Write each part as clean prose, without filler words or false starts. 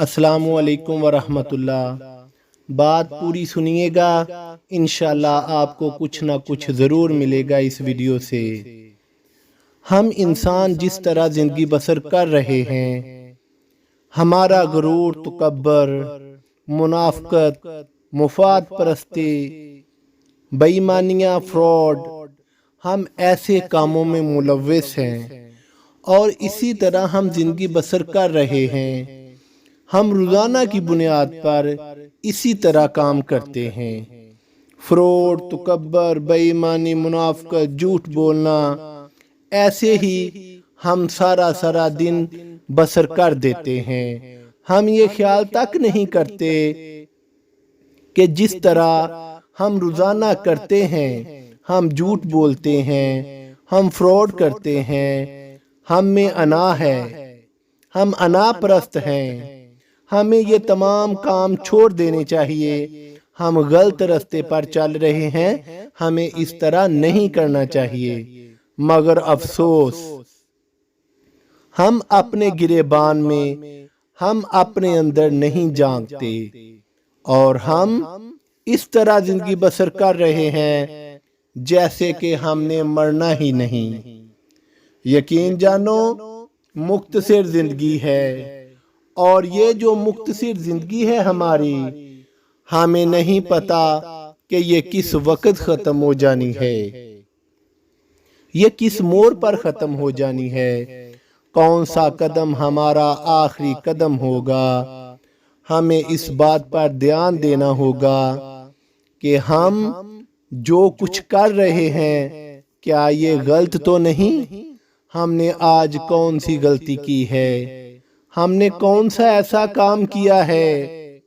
अस्सलाम वालेकुम वरहमतुल्लाह। बात पूरी सुनिएगा, इंशाल्लाह आपको कुछ ना कुछ ज़रूर मिलेगा इस वीडियो से। हम इंसान जिस तरह ज़िंदगी बसर कर रहे हैं, हमारा गुरूर, तकब्बर, मुनाफ़क़त, मुफाद परस्ती, बेईमानियाँ, फ्रॉड, हम ऐसे कामों में मुलव्वस हैं और इसी तरह हम ज़िंदगी बसर कर रहे हैं। हम रोज़ाना की बुनियाद पर इसी तरह काम करते हैं। फ्रॉड, तकब्बर, बेईमानी, मुनाफ़क़त, झूठ बोलना, ऐसे ही हम सारा दिन बसर कर देते हैं। हम ये ख्याल तक नहीं करते कि जिस तरह हम रोज़ाना करते हैं, हम झूठ बोलते हैं, हम फ्रॉड करते हैं, हम में अना है, हम अना परस्त हैं। हमें ये तमाम काम छोड़ देने चाहिए। हम गलत रास्ते पर चल रहे हैं, हमें इस तरह नहीं करना चाहिए। मगर अफसोस, हम अपने गिरेबान में, हम अपने अंदर नहीं जानते और हम इस तरह जिंदगी बसर कर रहे हैं जैसे कि हमने मरना ही नहीं। यकीन जानो, मुख्तसर जिंदगी है और ये जो मुख्तसर जिंदगी है हमारी, हमें नहीं पता कि ये किस वक्त ख़त्म हो जानी है, ये किस मोड़ पर ख़त्म हो जानी है, कौन सा कदम हमारा आखिरी कदम होगा। हमें इस बात पर ध्यान देना होगा कि हम जो कुछ कर रहे हैं, क्या ये गलत तो नहीं। हमने आज कौन सी गलती की है, हमने कौन सा ऐसा काम किया है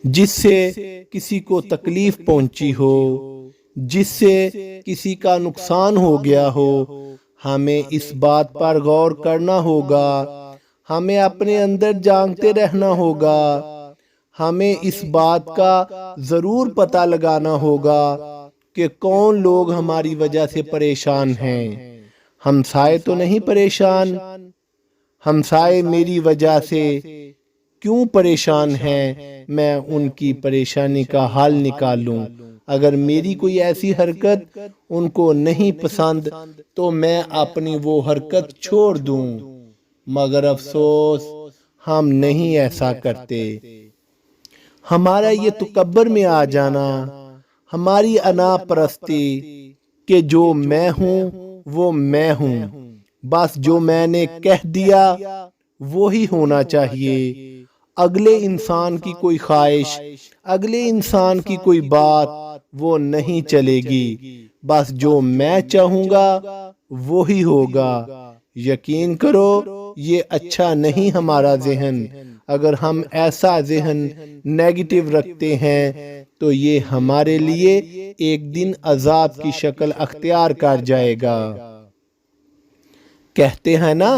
जिससे किसी को तकलीफ पहुंची हो, जिससे किसी का नुकसान हो गया हो। हमें इस बात पर गौर करना होगा, हमें अपने अंदर झांकते रहना होगा, हमें इस बात का ज़रूर पता लगाना होगा कि कौन लोग हमारी वजह से परेशान हैं। हमसाए तो नहीं परेशान, हमसाए मेरी वजह से क्यों परेशान हैं, मैं उनकी परेशानी का हल निकालूं। अगर मेरी कोई ऐसी हरकत उनको नहीं पसंद तो मैं अपनी वो हरकत छोड़ दूं। मगर अफसोस, हम नहीं ऐसा करते। हमारा ये तकब्बर में आ जाना, हमारी अना परस्ती कि जो मैं हूँ वो मैं हूँ, बस जो मैंने कह दिया वो ही होना चाहिए। अगले इंसान की कोई ख्वाहिश, अगले इंसान की कोई बात वो नहीं चलेगी। बस जो मैं चाहूँगा वो ही होगा। यकीन करो, ये अच्छा नहीं हमारा जहन। अगर हम ऐसा जहन नेगेटिव रखते हैं तो ये हमारे लिए एक दिन अजाब की शक्ल अख्तियार कर जाएगा। कहते हैं ना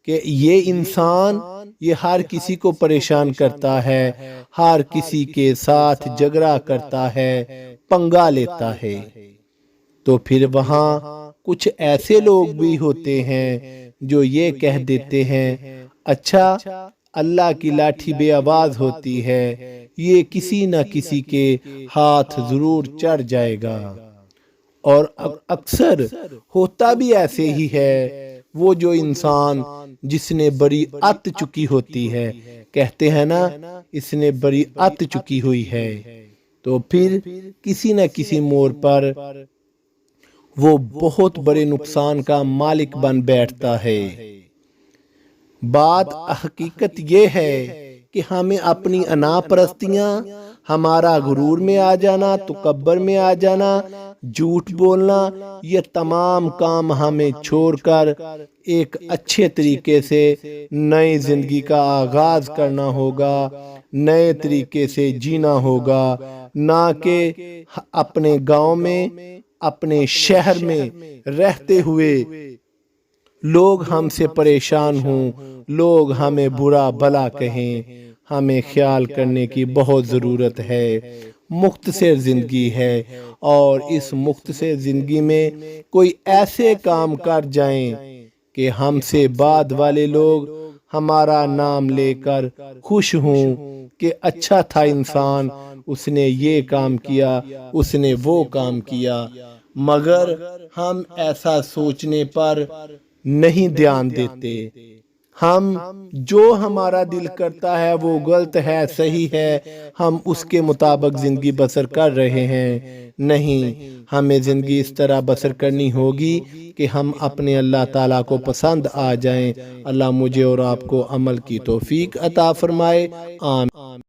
कि ये इंसान, ये हर किसी को परेशान करता है, हर किसी के साथ झगड़ा करता है, पंगा लेता है। तो फिर वहाँ कुछ ऐसे लोग भी होते हैं जो ये कह देते हैं, अच्छा, अल्लाह की लाठी बेआवाज होती है, ये किसी न किसी के हाथ जरूर चढ़ जाएगा। और अक्सर होता भी ऐसे ही है। वो जो इंसान जिसने बड़ी अत चुकी होती है, कहते हैं ना, इसने बड़ी अत चुकी हुई है, तो फिर किसी न किसी मोड़ पर वो बहुत बड़े नुकसान का मालिक बन बैठता है। बात हकीकत ये है कि हमें अपनी अनापरस्तियाँ, हमारा गुरूर में आ जाना, तकब्बर में आ जाना, झूठ बोलना, ये तमाम काम हमें छोड़कर एक अच्छे तरीके से नई जिंदगी का आगाज करना होगा, नए तरीके से जीना होगा। ना कि अपने गांव में, अपने शहर में रहते हुए लोग हमसे परेशान हों, लोग हमें बुरा भला कहें। हमें ख्याल करने की बहुत ज़रूरत है। मुख्तसर ज़िंदगी है और इस मुख्तसर ज़िंदगी में कोई ऐसे काम कर जाएं कि हमसे बाद वाले लोग ہمارا نام لے کر خوش ہوں کہ اچھا تھا انسان، اس نے یہ کام کیا، اس نے وہ کام کیا، مگر ہم ایسا سوچنے پر نہیں دھیان دیتے۔ ہم جو ہمارا دل کرتا ہے وہ غلط ہے، صحیح ہے، ہم اس کے مطابق زندگی بسر کر رہے ہیں۔ نہیں، ہمیں زندگی اس طرح بسر کرنی ہوگی کہ ہم اپنے اللہ تعالیٰ کو پسند آ جائیں۔ اللہ مجھے اور آپ کو عمل کی توفیق عطا فرمائے، آمین۔